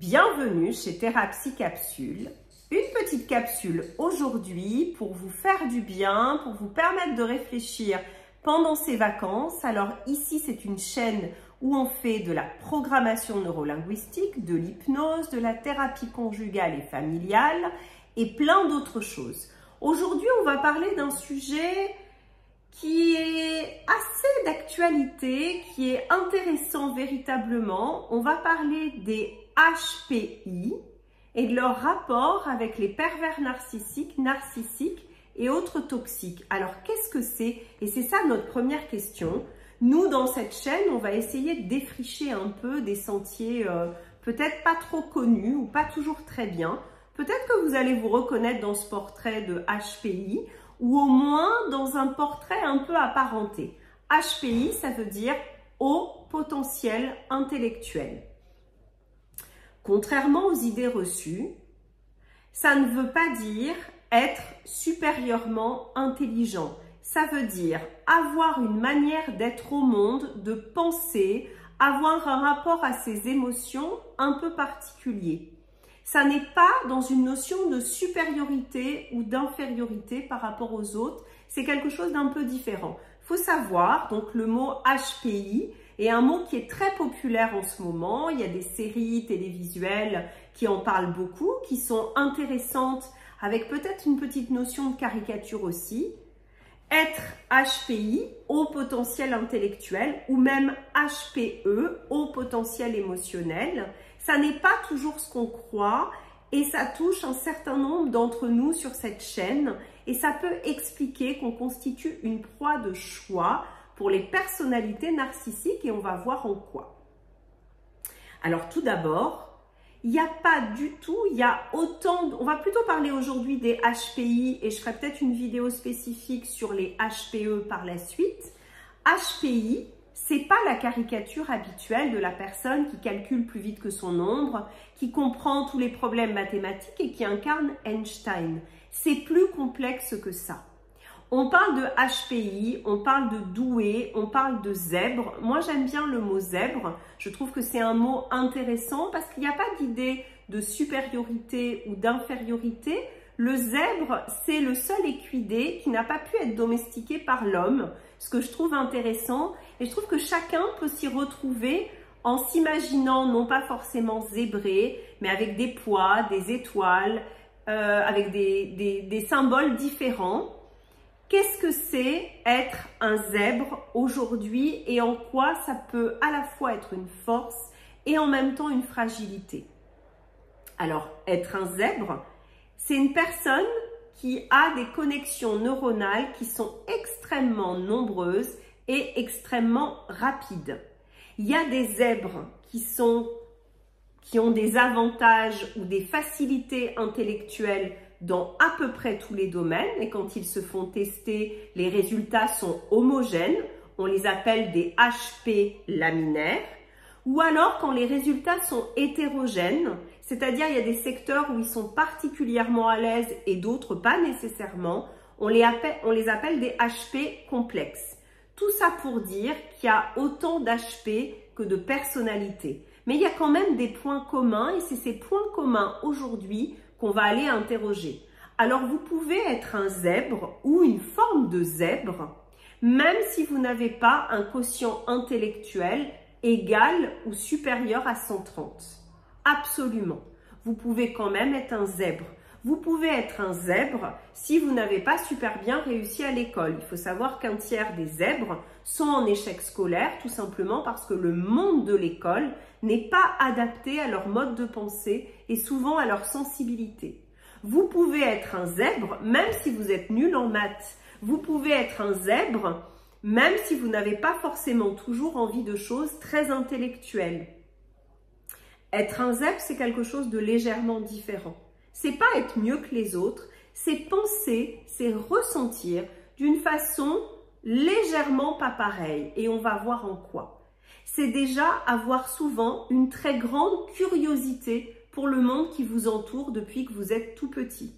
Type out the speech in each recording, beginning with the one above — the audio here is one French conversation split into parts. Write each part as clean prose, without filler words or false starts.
Bienvenue chez Thérapsie Capsule. Une petite capsule aujourd'hui pour vous faire du bien, pour vous permettre de réfléchir pendant ces vacances. Alors ici, c'est une chaîne où on fait de la programmation neurolinguistique, de l'hypnose, de la thérapie conjugale et familiale et plein d'autres choses. Aujourd'hui, on va parler d'un sujet qui est assez d'actualité, qui est intéressant véritablement. On va parler des HPI et de leur rapport avec les pervers narcissiques et autres toxiques. Alors, qu'est-ce que c'est? Et c'est ça notre première question. Nous, dans cette chaîne, on va essayer de défricher un peu des sentiers peut-être pas trop connus ou pas toujours très bien. Peut-être que vous allez vous reconnaître dans ce portrait de HPI ou au moins dans un portrait un peu apparenté. HPI, ça veut dire haut potentiel intellectuel. Contrairement aux idées reçues, ça ne veut pas dire être supérieurement intelligent. Ça veut dire avoir une manière d'être au monde, de penser, avoir un rapport à ses émotions un peu particulier. Ça n'est pas dans une notion de supériorité ou d'infériorité par rapport aux autres, c'est quelque chose d'un peu différent. Il faut savoir, donc le mot HPI est un mot qui est très populaire en ce moment. Il y a des séries télévisuelles qui en parlent beaucoup, qui sont intéressantes, avec peut-être une petite notion de caricature aussi. Être HPI, haut potentiel intellectuel, ou même HPE, haut potentiel émotionnel, ça n'est pas toujours ce qu'on croit et ça touche un certain nombre d'entre nous sur cette chaîne et ça peut expliquer qu'on constitue une proie de choix pour les personnalités narcissiques et on va voir en quoi. Alors tout d'abord, il n'y a pas du tout, il y a autant, on va plutôt parler aujourd'hui des HPI et je ferai peut-être une vidéo spécifique sur les HPE par la suite. HPI, c'est pas la caricature habituelle de la personne qui calcule plus vite que son nombre, qui comprend tous les problèmes mathématiques et qui incarne Einstein. C'est plus complexe que ça. On parle de HPI, on parle de doué, on parle de zèbre. Moi, j'aime bien le mot zèbre. Je trouve que c'est un mot intéressant parce qu'il n'y a pas d'idée de supériorité ou d'infériorité. Le zèbre, c'est le seul équidé qui n'a pas pu être domestiqué par l'homme, ce que je trouve intéressant. Et je trouve que chacun peut s'y retrouver en s'imaginant non pas forcément zébré, mais avec des poids, des étoiles, avec des symboles différents. Qu'est-ce que c'est être un zèbre aujourd'hui et en quoi ça peut à la fois être une force et en même temps une fragilité? Alors, être un zèbre, c'est une personne qui a des connexions neuronales qui sont extrêmement nombreuses et extrêmement rapides. Il y a des zèbres qui ont des avantages ou des facilités intellectuelles dans à peu près tous les domaines et quand ils se font tester, les résultats sont homogènes. On les appelle des HP laminaires. Ou alors quand les résultats sont hétérogènes, c'est-à-dire il y a des secteurs où ils sont particulièrement à l'aise et d'autres pas nécessairement, on les appelle des HP complexes. Tout ça pour dire qu'il y a autant d'HP que de personnalités. Mais il y a quand même des points communs et c'est ces points communs aujourd'hui qu'on va aller interroger. Alors vous pouvez être un zèbre ou une forme de zèbre, même si vous n'avez pas un quotient intellectuel égal ou supérieur à 130. Absolument. Vous pouvez quand même être un zèbre. Vous pouvez être un zèbre si vous n'avez pas super bien réussi à l'école. Il faut savoir qu'un tiers des zèbres sont en échec scolaire, tout simplement parce que le monde de l'école n'est pas adapté à leur mode de pensée et souvent à leur sensibilité. Vous pouvez être un zèbre même si vous êtes nul en maths. Vous pouvez être un zèbre même si vous n'avez pas forcément toujours envie de choses très intellectuelles. Être un zèbre, c'est quelque chose de légèrement différent. C'est pas être mieux que les autres, c'est penser, c'est ressentir d'une façon légèrement pas pareille. Et on va voir en quoi. C'est déjà avoir souvent une très grande curiosité pour le monde qui vous entoure depuis que vous êtes tout petit.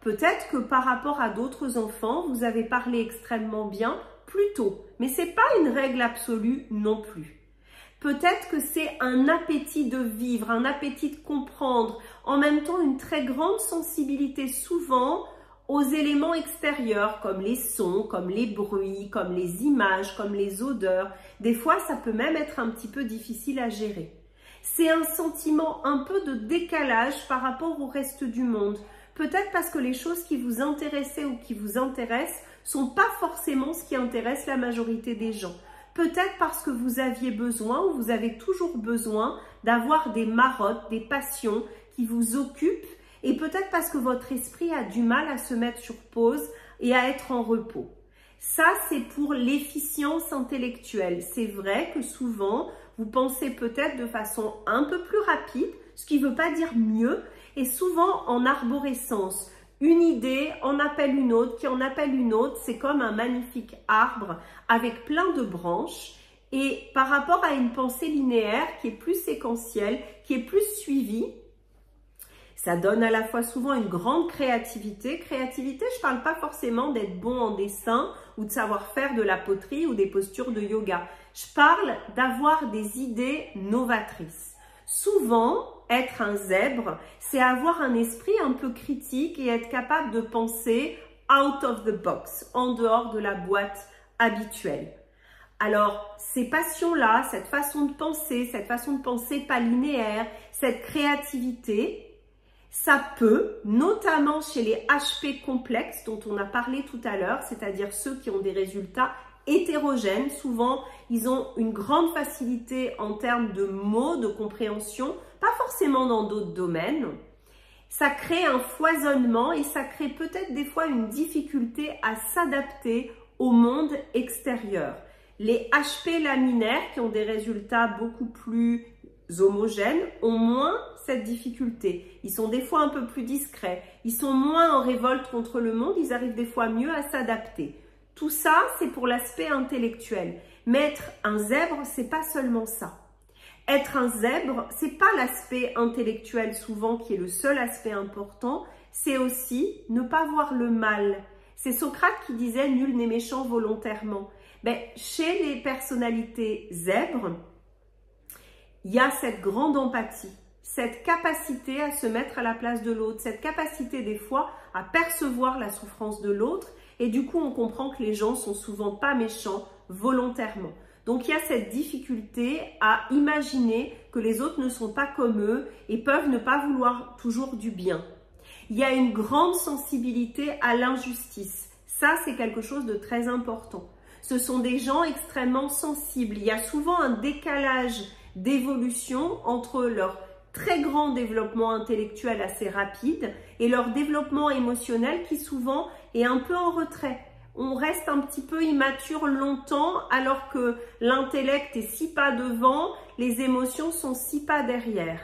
Peut-être que par rapport à d'autres enfants, vous avez parlé extrêmement bien plus tôt, mais c'est pas une règle absolue non plus. Peut-être que c'est un appétit de vivre, un appétit de comprendre, en même temps une très grande sensibilité souvent aux éléments extérieurs comme les sons, comme les bruits, comme les images, comme les odeurs. Des fois, ça peut même être un petit peu difficile à gérer. C'est un sentiment un peu de décalage par rapport au reste du monde. Peut-être parce que les choses qui vous intéressaient ou qui vous intéressent sont pas forcément ce qui intéresse la majorité des gens. Peut-être parce que vous aviez besoin ou vous avez toujours besoin d'avoir des marottes, des passions qui vous occupent, et peut-être parce que votre esprit a du mal à se mettre sur pause et à être en repos. Ça, c'est pour l'efficience intellectuelle. C'est vrai que souvent, vous pensez peut-être de façon un peu plus rapide, ce qui ne veut pas dire mieux, et souvent en arborescence. Une idée en appelle une autre, qui en appelle une autre. C'est comme un magnifique arbre avec plein de branches. Et par rapport à une pensée linéaire qui est plus séquentielle, qui est plus suivie, ça donne à la fois souvent une grande créativité. Créativité, je ne parle pas forcément d'être bon en dessin ou de savoir faire de la poterie ou des postures de yoga. Je parle d'avoir des idées novatrices. Souvent, être un zèbre, c'est avoir un esprit un peu critique et être capable de penser out of the box, en dehors de la boîte habituelle. Alors, ces passions-là, cette façon de penser pas linéaire, cette créativité, ça peut, notamment chez les HP complexes dont on a parlé tout à l'heure, c'est-à-dire ceux qui ont des résultats hétérogènes. Souvent, ils ont une grande facilité en termes de mots, de compréhension, pas forcément dans d'autres domaines. Ça crée un foisonnement et ça crée peut-être des fois une difficulté à s'adapter au monde extérieur. Les HP laminaires qui ont des résultats beaucoup plus homogènes ont moins cette difficulté. Ils sont des fois un peu plus discrets, ils sont moins en révolte contre le monde, ils arrivent des fois mieux à s'adapter. Tout ça, c'est pour l'aspect intellectuel. Mais être un zèbre, c'est pas seulement ça. Être un zèbre, c'est pas l'aspect intellectuel souvent qui est le seul aspect important, c'est aussi ne pas voir le mal. C'est Socrate qui disait « nul n'est méchant volontairement ». Mais chez les personnalités zèbres, il y a cette grande empathie, cette capacité à se mettre à la place de l'autre, cette capacité des fois à percevoir la souffrance de l'autre, et du coup on comprend que les gens sont souvent pas méchants volontairement. Donc il y a cette difficulté à imaginer que les autres ne sont pas comme eux et peuvent ne pas vouloir toujours du bien. Il y a une grande sensibilité à l'injustice. Ça, c'est quelque chose de très important. Ce sont des gens extrêmement sensibles. Il y a souvent un décalage d'évolution entre leur très grand développement intellectuel assez rapide et leur développement émotionnel qui souvent est un peu en retrait. On reste un petit peu immature longtemps alors que l'intellect est 6 pas devant, les émotions sont 6 pas derrière.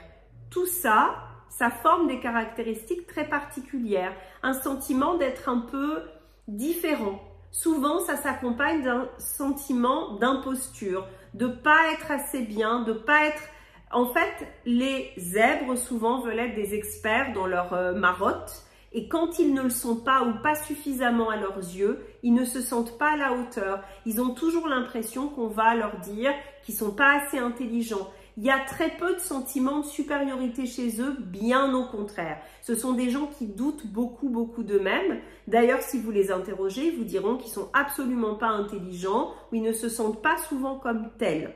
Tout ça, ça forme des caractéristiques très particulières, un sentiment d'être un peu différent. Souvent, ça s'accompagne d'un sentiment d'imposture, de pas être assez bien, de pas être... En fait, les zèbres souvent veulent être des experts dans leur marotte et quand ils ne le sont pas ou pas suffisamment à leurs yeux, ils ne se sentent pas à la hauteur. Ils ont toujours l'impression qu'on va leur dire qu'ils sont pas assez intelligents. Il y a très peu de sentiments de supériorité chez eux, bien au contraire. Ce sont des gens qui doutent beaucoup d'eux-mêmes. D'ailleurs, si vous les interrogez, ils vous diront qu'ils sont absolument pas intelligents ou ils ne se sentent pas souvent comme tels.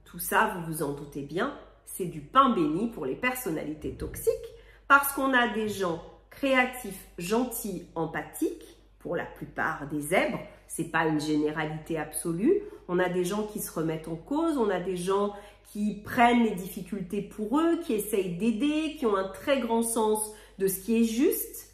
Tout ça, vous vous en doutez bien, c'est du pain béni pour les personnalités toxiques parce qu'on a des gens créatifs, gentils, empathiques, pour la plupart des zèbres, c'est pas une généralité absolue. On a des gens qui se remettent en cause, on a des gens qui prennent les difficultés pour eux, qui essayent d'aider, qui ont un très grand sens de ce qui est juste,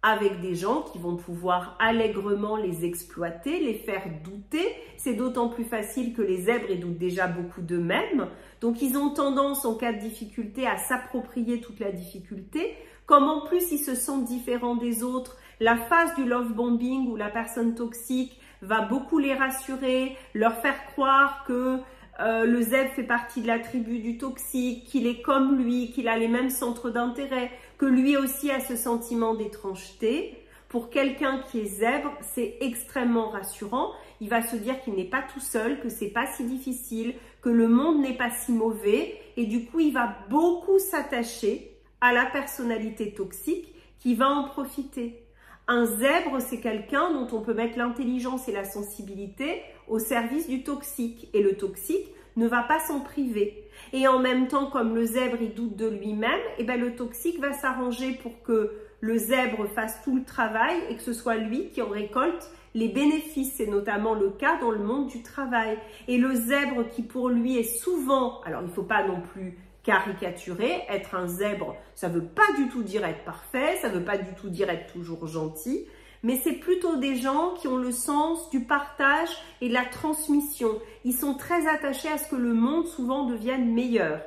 avec des gens qui vont pouvoir allègrement les exploiter, les faire douter. C'est d'autant plus facile que les zèbres doutent déjà beaucoup d'eux-mêmes. Donc, ils ont tendance, en cas de difficulté, à s'approprier toute la difficulté. Comme en plus, ils se sentent différents des autres, la phase du love bombing où la personne toxique va beaucoup les rassurer, leur faire croire que le zèbre fait partie de la tribu du toxique, qu'il est comme lui, qu'il a les mêmes centres d'intérêt, que lui aussi a ce sentiment d'étrangeté. Pour quelqu'un qui est zèbre, c'est extrêmement rassurant. il va se dire qu'il n'est pas tout seul, que c'est pas si difficile, que le monde n'est pas si mauvais et du coup, il va beaucoup s'attacher à la personnalité toxique qui va en profiter. Un zèbre, c'est quelqu'un dont on peut mettre l'intelligence et la sensibilité au service du toxique. Et le toxique ne va pas s'en priver. Et en même temps, comme le zèbre, il doute de lui-même, eh ben, le toxique va s'arranger pour que le zèbre fasse tout le travail et que ce soit lui qui en récolte les bénéfices. C'est notamment le cas dans le monde du travail. Et le zèbre qui pour lui est souvent, alors il ne faut pas non plus caricaturer, être un zèbre, ça ne veut pas du tout dire être parfait, ça ne veut pas du tout dire être toujours gentil, mais c'est plutôt des gens qui ont le sens du partage et de la transmission. Ils sont très attachés à ce que le monde souvent devienne meilleur.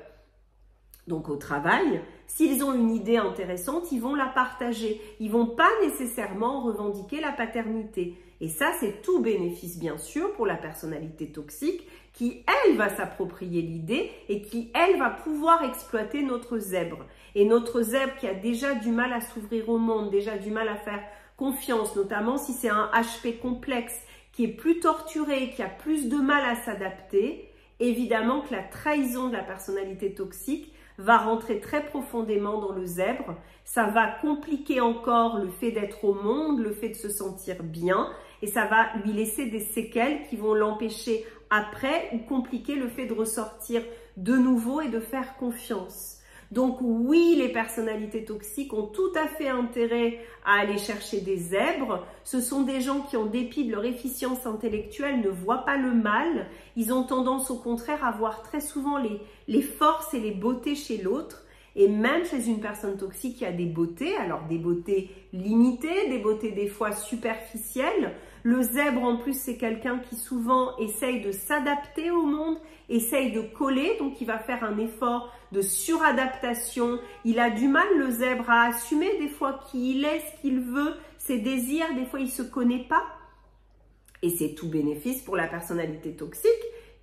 Donc au travail, s'ils ont une idée intéressante, ils vont la partager. Ils ne vont pas nécessairement revendiquer la paternité. Et ça, c'est tout bénéfice, bien sûr, pour la personnalité toxique qui, elle, va s'approprier l'idée et qui, elle, va pouvoir exploiter notre zèbre. Et notre zèbre qui a déjà du mal à s'ouvrir au monde, déjà du mal à faire confiance, notamment si c'est un HP complexe, qui est plus torturé, qui a plus de mal à s'adapter, évidemment que la trahison de la personnalité toxique va rentrer très profondément dans le zèbre. Ça va compliquer encore le fait d'être au monde, le fait de se sentir bien, et ça va lui laisser des séquelles qui vont l'empêcher après ou compliquer le fait de ressortir de nouveau et de faire confiance. Donc oui, les personnalités toxiques ont tout à fait intérêt à aller chercher des zèbres. Ce sont des gens qui, en dépit de leur efficience intellectuelle, ne voient pas le mal. Ils ont tendance au contraire à voir très souvent les forces et les beautés chez l'autre. Et même chez une personne toxique, il y a des beautés, alors des beautés limitées, des beautés des fois superficielles. Le zèbre, en plus, c'est quelqu'un qui souvent essaye de s'adapter au monde, essaye de coller, donc il va faire un effort de suradaptation. Il a du mal, le zèbre, à assumer des fois qui il est, ce qu'il veut, ses désirs, des fois il ne se connaît pas. Et c'est tout bénéfice pour la personnalité toxique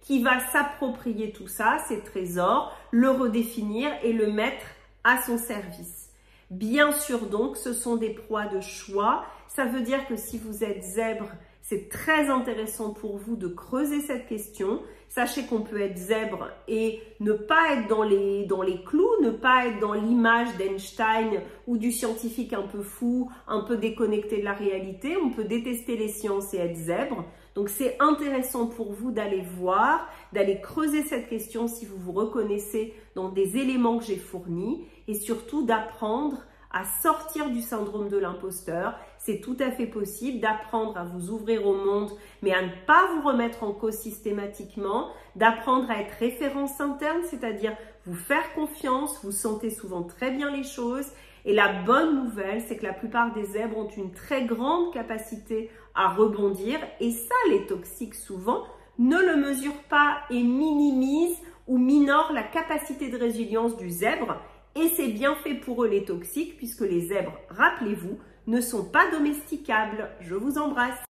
qui va s'approprier tout ça, ses trésors, le redéfinir et le mettre à son service. Bien sûr donc, ce sont des proies de choix. Ça veut dire que si vous êtes zèbre, c'est très intéressant pour vous de creuser cette question. Sachez qu'on peut être zèbre et ne pas être dans les clous, ne pas être dans l'image d'Einstein ou du scientifique un peu fou, un peu déconnecté de la réalité. On peut détester les sciences et être zèbre. Donc c'est intéressant pour vous d'aller voir, d'aller creuser cette question si vous vous reconnaissez dans des éléments que j'ai fournis et surtout d'apprendre à sortir du syndrome de l'imposteur. C'est tout à fait possible d'apprendre à vous ouvrir au monde, mais à ne pas vous remettre en cause systématiquement, d'apprendre à être référence interne, c'est-à-dire vous faire confiance, vous sentez souvent très bien les choses. Et la bonne nouvelle, c'est que la plupart des zèbres ont une très grande capacité à rebondir. Et ça, les toxiques, souvent, ne le mesurent pas et minimisent ou minorent la capacité de résilience du zèbre. Et c'est bien fait pour eux, les toxiques, puisque les zèbres, rappelez-vous, ne sont pas domesticables. Je vous embrasse.